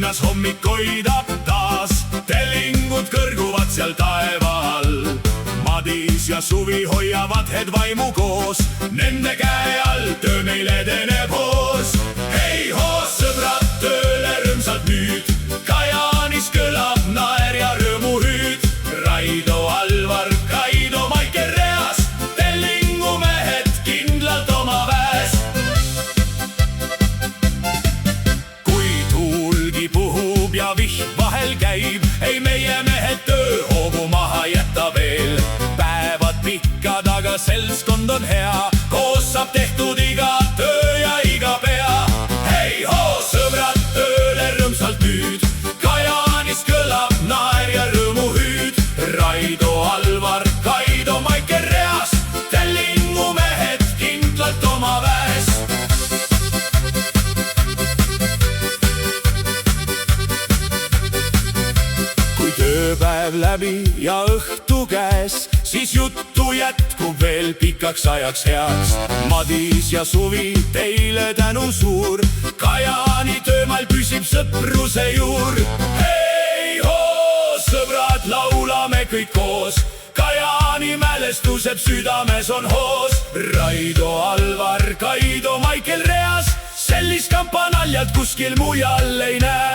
linnas hommik koidab taas, tellingud kõrguvad seal taeva all. Madis ja Suvi hoiavad hed vaimu koos, nende käe all töö meil edeneb hoos. Hei hoos, sõbrad, tööle rõõmsalt nüüd, Kajaanis kõlab naer ja rõõmuhüüd. Raido, Alvar, Kaido, Maikel reas, tellingu mehed kindlalt oma väes. Kui tuulgi puhub ja vihm vahel käib, ei meie mehed tööhoogu maha jätta veel. Päevad pikkad, aga seltskond on hea, koos saab tehtud iga töö ja iga pea. Hei hoo, sõbrad, tööle rõõmsalt nüüd, Kajaanis kõlab naer ja rõõmuhüüd. Raido, Alvar, Kaido, Maikel reas, tellingu mehed kindlalt oma väes. Kui tööpäev läbi ja õhtu käes, siis juttu jätkub veel pikaks ajaks heaks. Madis ja Suvi, teile tänu suur, Kajaani töömaal püsib sõpruse juur. Hei hoo, sõbrad, laulame kõik koos, Kajaani mälestused südames on hoos. Raido, Alvar, Kaido, Maikel reas, sellist kampanaljat kuskil mujal ei näe.